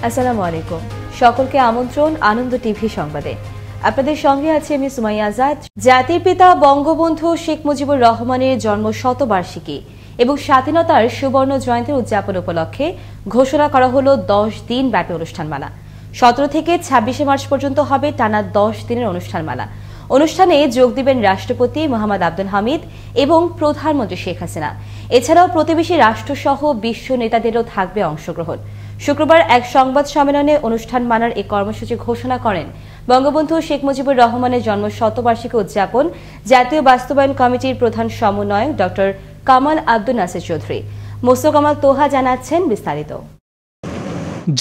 আসসালামু আলাইকুম। সকলকে আমন্ত্রণ আনন্দ টিভি সংবাদে। আপনাদের সঙ্গে আছি আমি সুমাইয়া আজাদ। জাতির পিতা বঙ্গবন্ধু শেখ মুজিবুর রহমানের জন্ম শতবার্ষিকী এবং স্বাধীনতার সুবর্ণ জয়ন্তী উদযাপন উপলক্ষে ঘোষণা করা হলো 10 দিন ব্যাপী অনুষ্ঠানমালা। 17 থেকে 26 মার্চ পর্যন্ত হবে টানা 10 দিনের অনুষ্ঠানমালা। অনুষ্ঠানে যোগ দিবেন রাষ্ট্রপতি মোহাম্মদ আব্দুল হামিদ এবং প্রধানমন্ত্রী শেখ হাসিনা। এছাড়াও প্রতিবেশী রাষ্ট্রসহ বিশ্ব নেতাদেরও থাকবে অংশগ্রহণ। শুক্রবার এক সংবাদ সম্মেলনে অনুষ্ঠানমালার এই কর্মসূচি ঘোষণা করেন বঙ্গবন্ধু শেখ মুজিবুর রহমানের জন্ম শতবার্ষিকী উদযাপন জাতীয় বাস্তবায়ন কমিটির প্রধান সমন্বয়ক ড কামাল আব্দুল নাসির চৌধুরী। মোস্তফা কামাল তোহা জানাচ্ছেন বিস্তারিত।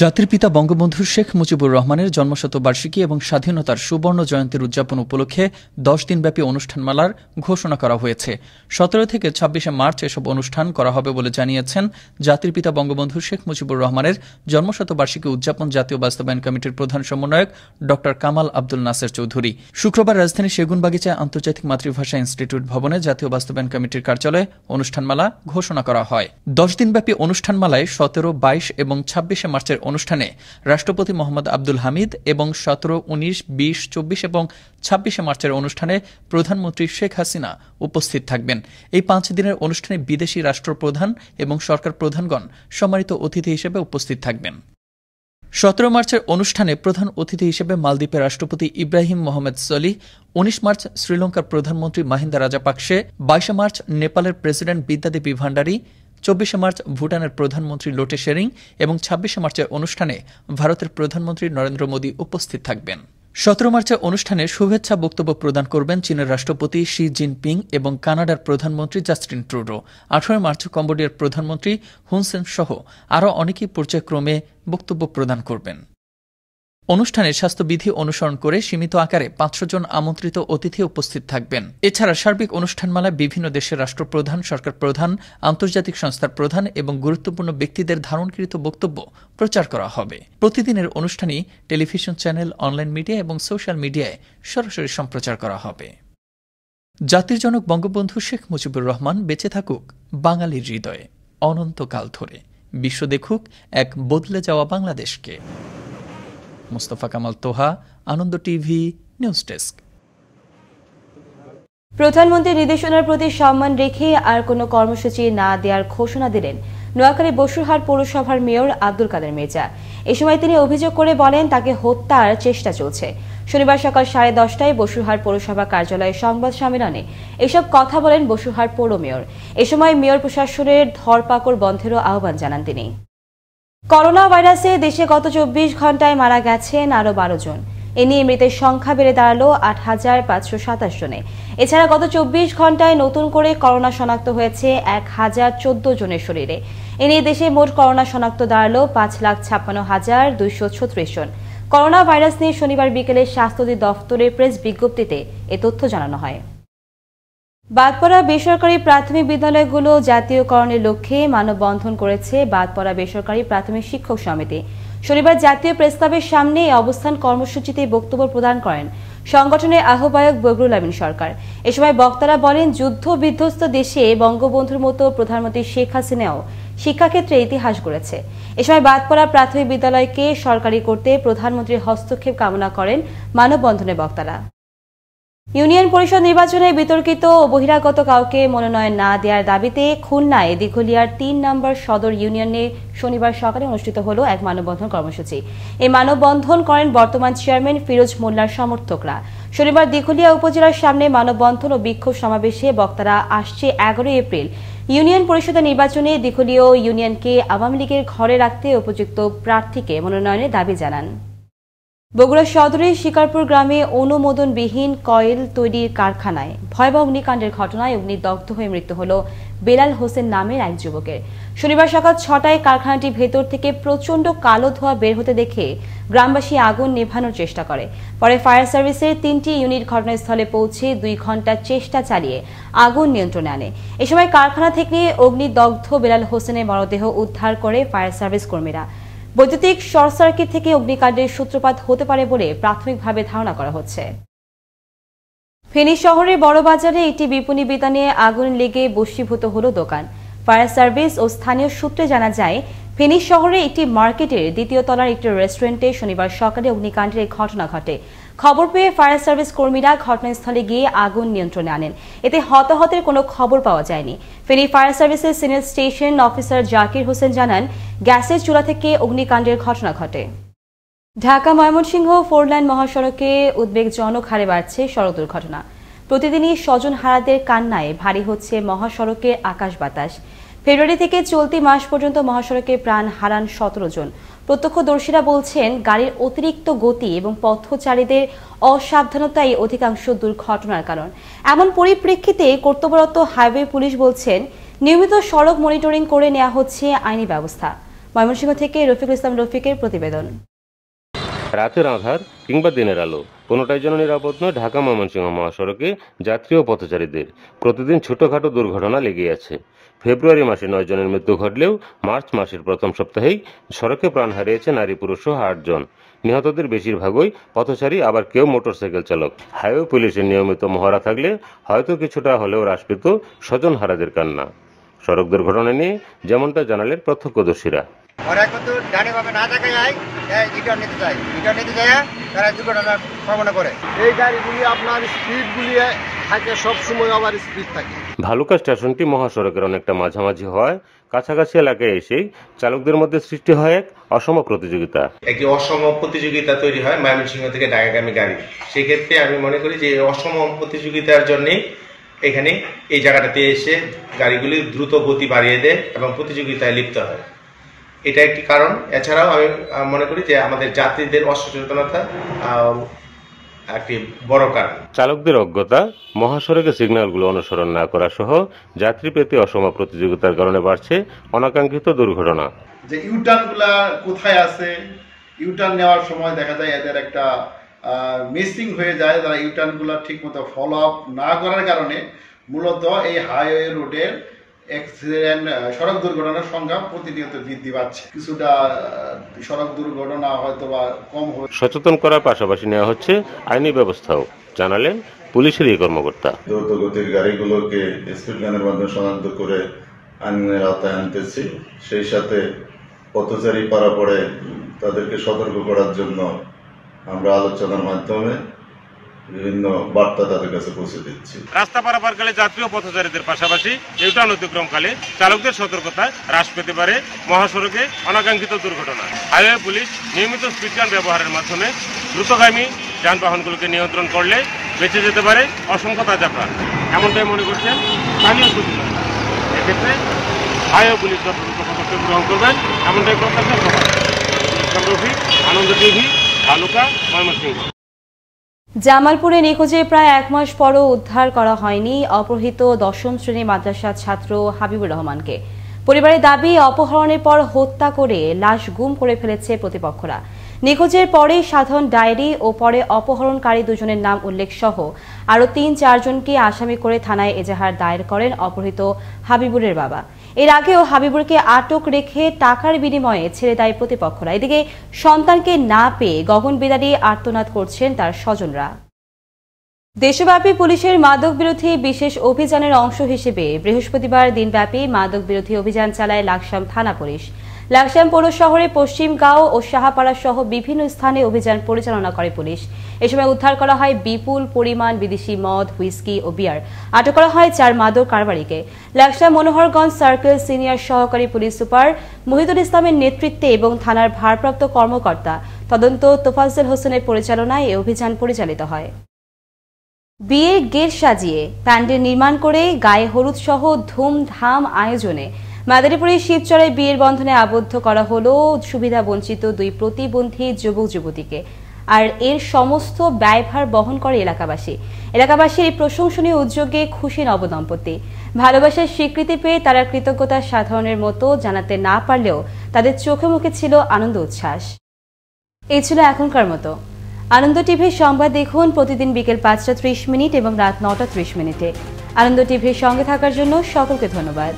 জাতির পিতা বঙ্গবন্ধু শেখ মুজিবুর রহমানের জন্মশতবার্ষিকী এবং স্বাধীনতার সুবর্ণ জয়ন্তীর উদযাপন উপলক্ষে 10 দিনব্যাপী অনুষ্ঠানমালার ঘোষণা করা হয়েছে। 17 থেকে 26 মার্চ এসব অনুষ্ঠান করা হবে বলে জানিয়েছেন জাতির পিতা বঙ্গবন্ধু শেখ মুজিবুর রহমানের জন্মশতবার্ষিকী উদযাপন জাতীয় বাস্তবায়ন কমিটির প্রধান সমন্বয়ক ড কামাল আব্দুল নাসির চৌধুরী। শুক্রবার রাজধানীর সেগুনবাগিচায় আন্তর্জাতিক মাতৃভাষা ইনস্টিটিউট ভবনে জাতীয় বাস্তবায়ন কমিটির কার্যালয়ে অনুষ্ঠানমালা ঘোষণা করা হয়। 10 দিনব্যাপী অনুষ্ঠানমালায় 17, 22 এবং 26 মার্চের অনুষ্ঠানে রাষ্ট্রপতি মোহাম্মদ আব্দুল হামিদ এবং 17, 19, 20, 24 এবং 26 মার্চের অনুষ্ঠানে প্রধানমন্ত্রী শেখ হাসিনা উপস্থিত থাকবেন। এই 5 দিনের অনুষ্ঠানে বিদেশি রাষ্ট্রপ্রধান এবং সরকার প্রধানগণ সম্মানিত অতিথি হিসেবে উপস্থিত থাকবেন। 17 মার্চের অনুষ্ঠানে প্রধান অতিথি হিসেবে মালদ্বীপের রাষ্ট্রপতি ইব্রাহিম মোহাম্মদ সলিহ, 19 মার্চ শ্রীলঙ্কার প্রধানমন্ত্রী মাহিন্দা রাজাপাকসে, 22 মার্চ নেপালের প্রেসিডেন্ট বিদ্যাদেবী ভান্ডারী, 24 মার্চ ভুটানের প্রধানমন্ত্রী লোটে শেরিং এবং 26 মার্চের অনুষ্ঠানে ভারতের প্রধানমন্ত্রী নরেন্দ্র মোদী উপস্থিত থাকবেন। 17 মার্চের অনুষ্ঠানে শুভেচ্ছা বক্তব্য প্রদান করবেন চীনের রাষ্ট্রপতি শি জিনপিং এবং কানাডার প্রধানমন্ত্রী জাস্টিন ট্রুডো। 18 মার্চ কম্বোডিয়ার প্রধানমন্ত্রী হুন সেন সহ আরও অনেকেই পর্যায়ক্রমে বক্তব্য প্রদান করবেন। অনুষ্ঠানে স্বাস্থ্যবিধি অনুসরণ করে সীমিত আকারে 500 জন আমন্ত্রিত অতিথি উপস্থিত থাকবেন। এছাড়া সার্বিক অনুষ্ঠানমালায় বিভিন্ন দেশের রাষ্ট্রপ্রধান, সরকার প্রধান, আন্তর্জাতিক সংস্থার প্রধান এবং গুরুত্বপূর্ণ ব্যক্তিদের ধারণকৃত বক্তব্য প্রচার করা হবে। প্রতিদিনের অনুষ্ঠানই টেলিভিশন চ্যানেল, অনলাইন মিডিয়া এবং সোশ্যাল মিডিয়ায় সরাসরি সম্প্রচার করা হবে। জাতির জনক বঙ্গবন্ধু শেখ মুজিবুর রহমান বেঁচে থাকুক বাঙালির হৃদয়ে অনন্তকাল ধরে। বিশ্ব দেখুক এক বদলে যাওয়া বাংলাদেশকে। মোস্তফা কামাল তোহা, আনন্দ টিভি, নিউজ ডেস্ক। প্রধানমন্ত্রীর নির্দেশনার প্রতি সম্মান রেখে আর কোনো কর্মসূচি না দেওয়ার ঘোষণা দিলেন নোয়াখালী বসুরহাট পৌরসভার মেয়র আব্দুল কাদের মির্জা। এ সময় তিনি অভিযোগ করে বলেন তাকে হত্যার চেষ্টা চলছে। শনিবার সকাল 10:30টায় বসুরহাট পৌরসভা কার্যালয়ে সংবাদ সম্মেলনে এসব কথা বলেন বসুরহাট পৌর মেয়র। এ সময় মেয়র প্রশাসনের ধরপাকড় বন্ধেরও আহ্বান জানান তিনি। করোনা ভাইরাসে দেশে গত 24 ঘন্টায় মারা গেছেন আরও 12 জন। এ নিয়ে মৃতের সংখ্যা বেড়ে দাঁড়ালো 8,527 জনে। এছাড়া গত 24 ঘন্টায় নতুন করে করোনা শনাক্ত হয়েছে 1,014 জনের শরীরে। এ নিয়ে দেশে মোট করোনা শনাক্ত দাঁড়ালো 5,56,236 জন। করোনা ভাইরাস নিয়ে শনিবার বিকেলে স্বাস্থ্য দফতরের প্রেস বিজ্ঞপ্তিতে এ তথ্য জানানো হয়। বাদপড়া বেসরকারি প্রাথমিক বিদ্যালয়গুলো জাতীয়করণের লক্ষ্যে মানববন্ধন করেছে বাদপড়া বেসরকারি প্রাথমিক শিক্ষক সমিতি। শনিবার জাতীয় প্রেসক্লাবের সামনে এই অবস্থান কর্মসূচিতে বক্তব্য প্রদান করেন সংগঠনের আহ্বায়ক বগরুল আমিন সরকার। এ সময় বক্তারা বলেন, যুদ্ধ বিধ্বস্ত দেশে বঙ্গবন্ধুর মতো প্রধানমন্ত্রী শেখ হাসিনাও শিক্ষাক্ষেত্রে ইতিহাস গড়েছে। এ সময় বাদপড়া প্রাথমিক বিদ্যালয়কে সরকারি করতে প্রধানমন্ত্রীর হস্তক্ষেপ কামনা করেন মানববন্ধনের বক্তারা। ইউনিয়ন পরিষদ নির্বাচনে বিতর্কিত ও বহিরাগত কাউকে মনোনয়ন না দেওয়ার দাবিতে খুলনায় দিঘলিয়ার 3 নম্বর সদর ইউনিয়নে শনিবার সকালে অনুষ্ঠিত হল এক মানববন্ধন কর্মসূচি। এই মানববন্ধন করেন বর্তমান চেয়ারম্যান ফিরোজ মোল্লার সমর্থকরা। শনিবার দিঘলিয়া উপজেলার সামনে মানববন্ধন ও বিক্ষোভ সমাবেশে বক্তারা আসছে 11 এপ্রিল ইউনিয়ন পরিষদের নির্বাচনে দিঘলীয় ইউনিয়নকে আওয়ামী লীগের ঘরে রাখতে উপযুক্ত প্রার্থীকে মনোনয়নের দাবি জানান। বগুড়া সদরের শিকারপুর গ্রামে অনুমোদনবিহীন কয়েল তৈরির কারখানায় ভয়াবহ অগ্নিকাণ্ডের ঘটনায় অগ্নিদগ্ধ হয়ে মৃত্যু হল বেলাল হোসেন নামের এক যুবকের। শনিবার সকাল 6টায় কারখানাটির ভেতর থেকে প্রচণ্ড কালো ধোঁয়া বের হতে দেখে গ্রামবাসী আগুন নেভানোর চেষ্টা করে। পরে ফায়ার সার্ভিসের 3টি ইউনিট ঘটনাস্থলে পৌঁছে 2 ঘণ্টা চেষ্টা চালিয়ে আগুন নিয়ন্ত্রণে আনে। এ সময় কারখানা থেকে অগ্নিদগ্ধ বেলাল হোসেনের মরদেহ উদ্ধার করে ফায়ার সার্ভিস কর্মীরা। বৈদ্যুতিক শর্ট সার্কিট থেকে অগ্নিকাণ্ডের সূত্রপাত হতে পারে বলে প্রাথমিকভাবে ধারণা করা হচ্ছে। ফেনী শহরের বড় বাজারে একটি বিপণী বিতানে আগুন লেগে বশীভূত হল দোকান। ফায়ার সার্ভিস ও স্থানীয় সূত্রে জানা যায়, ফেনী শহরে একটি মার্কেটের দ্বিতীয় তলার একটি রেস্টুরেন্টে শনিবার সকালে অগ্নিকাণ্ডের এই ঘটনা ঘটে। খবর পেয়ে ফায়ার সার্ভিস কর্মীরা ঘটনাস্থলে গিয়ে আগুন নিয়ন্ত্রণে আনেন। এতে হতাহতের কোনো খবর পাওয়া যায়নি। ফেনী ফায়ার সার্ভিসের senior station officer Zakir Hossain জানান, গ্যাসের চুলা থেকে অগ্নিকাণ্ডের ঘটনা ঘটে। ঢাকা ময়মনসিংহ 4 লাইন মহাসড়কে উদ্বেগজনক হারে বাড়ছে সড়ক দুর্ঘটনা। প্রতিদিনই স্বজন হারাদের কান্নায় ভারী হচ্ছে মহাসড়কের আকাশ বাতাস। ফেব্রুয়ারি থেকে চলতি মাস পর্যন্ত মহাসড়কে প্রাণ হারান 17 জন। প্রত্যক্ষদর্শীরা বলছেন, গাড়ির অতিরিক্ত গতি এবং পথচারীদের অসাবধানতাই অধিকাংশ দুর্ঘটনার কারণ। এমন পরিপ্রেক্ষিতে কর্তব্যরত হাইওয়ে পুলিশ বলছেন, নিয়মিত সড়ক মনিটরিং করে নেওয়া হচ্ছে আইনি ব্যবস্থা। ময়মনসিংহ থেকে রফিকুল ইসলাম রফিকের প্রতিবেদন। রাতের আঁধার কিংবা দিনের আলো কোনোটাই যেন নিরাপদ নয় ঢাকা ময়মনসিংহ মহাসড়কে যাত্রী ও পথচারীদের প্রতিদিন ছোটখাটো দুর্ঘটনা লেগেই আছে। ফেব্রুয়ারি মাসে 9 জনের মৃত্যু ঘটলেও মার্চ মাসের প্রথম সপ্তাহেই সড়কে প্রাণ হারিয়েছে নারী পুরুষ সহ 8 জন। নিহতদের বেশিরভাগই পথচারী, আবার কেউ মোটরসাইকেল চালক। হাইওয়ে পুলিশের নিয়মিত মহড়া থাকলে হয়তো কিছুটা হলেও হ্রাস পেত স্বজন হারাদের কান্না। সড়ক দুর্ঘটনা নিয়ে যেমনটা জানালেন প্রত্যক্ষদর্শীরা। ওরা কিন্তু ডানে বামে না দেখা যায়, রিটার্ন নিতে যায় তারা দুর্ঘটনার সম্ভাবনা করে। এই গাড়িগুলি আপনার স্পিডগুলি থাকে, সবসময় আবার স্পিড থাকে। ভালুকা স্টেশনটি মহাসড়কের অনেকটা মাঝামাঝি হওয়ায় কাছাকাছি এলাকায় এসেই চালকদের মধ্যে সৃষ্টি হয় এক অসম প্রতিযোগিতা। একটি অসম প্রতিযোগিতা তৈরি হয় ময়মনসিংহ থেকে ঢাকাগামী গাড়ি। সেক্ষেত্রে আমি মনে করি যে অসম প্রতিযোগিতার জন্যে এখানে এই জায়গাটাতে এসে গাড়িগুলি দ্রুত গতি বাড়িয়ে দেয় এবং প্রতিযোগিতায় লিপ্ত হয়, এটা একটি কারণ। এছাড়াও আমি মনে করি যে আমাদের যাত্রীদের অসচেতনতা একটি বড় কারণ। চালকদের অজ্ঞতা, মহাসড়কে সিগন্যালগুলো অনুসরণ না করা সহ যাত্রী পেতে অসম প্রতিযোগিতার কারণে বাড়ছে অনাকাঙ্ক্ষিত দুর্ঘটনা। যে ইউটার্নগুলা কোথায় আছে, ইউটার্ন নেওয়ার সময় দেখা যায় এদের একটা মিসিং হয়ে যায়। তারা ইউটার্নগুলা ঠিকমতো ফলো আপ না করার কারণে মূলত এই হাইওয়ে রোডের অ্যাক্সিডেন্ট, সড়ক দুর্ঘটনার সংখ্যা প্রতিনিয়ত বৃদ্ধি পাচ্ছে। কিছুটা সড়ক দুর্ঘটনা হয়তো বা কম হবে। সচেতন করার পাশাপাশি নেওয়া হচ্ছে আইনি ব্যবস্থাও, জানালেন পুলিশের এই কর্মকর্তা। দ্রুত গতির গাড়িগুলোকে স্পিড গানের মাধ্যমে শনাক্ত করে আইনের আওতায় আনতেছি। সেই সাথে পথচারী পারাপারে তাদেরকে সতর্ক করার জন্য আমরা আলোচনার মাধ্যমে বিভিন্ন বার্তা তাদের কাছে পৌঁছে দিচ্ছি। রাস্তা পারাপারকালে যাত্রী ও পথচারীদের পাশাপাশি ইউটার্ন অতিক্রমকালে চালকদের সতর্কতায় হ্রাস পেতে পারে মহাসড়কে অনাকাঙ্ক্ষিত দুর্ঘটনা। হাইওয়ে পুলিশ নিয়মিত স্পিড গান ব্যবহারের মাধ্যমে দ্রুতগামী যানবাহনগুলোকে নিয়ন্ত্রণ করলে বেঁচে যেতে পারে অসংখ্য তাজা প্রাণ, এমনটাই মনে করছেন স্থানীয় সূত্র। এক্ষেত্রে হাইওয়ে পুলিশ যথাযথ পদক্ষেপ গ্রহণ করবেন এমনটাই প্রত্যাশা সবার। রফিক, আনন্দ টিভি, ভালুকা, ময়মনসিংহ। জামালপুরে নিখোঁজের প্রায় 1 মাস পরও উদ্ধার করা হয়নি অপহৃত 10ম শ্রেণীর মাদ্রাসার ছাত্র হাবিবুর রহমানকে। পরিবারের দাবি, অপহরণের পর হত্যা করে লাশ গুম করে ফেলেছে প্রতিপক্ষরা। নিখোঁজের পরে সাধারণ ডায়েরি ও পরে অপহরণকারী দুজনের নাম উল্লেখ সহ আরও 3-4 জনকে আসামি করে থানায় এজাহার দায়ের করেন অপহৃত হাবিবুরের বাবা। এর আগেও হাবিবুরকে আটক রেখে টাকার বিনিময়ে ছেড়ে দেয় প্রতিপক্ষরা। এদিকে সন্তানকে না পেয়ে গগনবিদারী আর্তনাদ করছেন তার স্বজনরা। দেশব্যাপী পুলিশের মাদক বিরোধী বিশেষ অভিযানের অংশ হিসেবে বৃহস্পতিবার দিনব্যাপী মাদক বিরোধী অভিযান চালায় লাকসাম থানা পুলিশ। লাকসাম পৌর শহরে পশ্চিমগাঁও ও সাহাপাড়া সহ বিভিন্ন স্থানে অভিযান পরিচালনা করে পুলিশ। এ সময় উদ্ধার করা হয় বিপুল পরিমাণ বিদেশি মদ, হুইস্কি ও বিয়ার। আটক করা হয় 4 মাদক কারবারিকে। লাকসাম মনোহরগঞ্জ সার্কেল সিনিয়র সহকারী পুলিশ সুপার মহিদুল ইসলামের নেতৃত্বে এবং থানার ভারপ্রাপ্ত কর্মকর্তা তদন্ত তোফাজ্জল হোসেনের পরিচালনায় এই অভিযান পরিচালিত হয়। বিয়ের গেট সাজিয়ে প্যান্ডেল নির্মাণ করে গায়ে হলুদ সহ ধুমধাম আয়োজনে মাদারীপুরের শিবচরে বিয়ের বন্ধনে আবদ্ধ করা হলো সুবিধা বঞ্চিত 2 প্রতিবন্ধী যুবক যুবতীকে। আর এর সমস্ত ব্যয়ভার বহন করে এলাকাবাসী। এলাকাবাসীর এই প্রশংসনীয় উদ্যোগে খুশি নবদম্পতি। ভালোবাসার স্বীকৃতি পেয়ে তারা কৃতজ্ঞতা সাধারণের মতো জানাতে না পারলেও তাদের চোখে মুখে ছিল আনন্দ উচ্ছ্বাস। এই ছিল এখনকার মতো। আনন্দ টিভির সংবাদ দেখুন প্রতিদিন বিকেল 5টা 30 মিনিট এবং রাত 9টা 30 মিনিটে। আনন্দ টিভির সঙ্গে থাকার জন্য সকলকে ধন্যবাদ।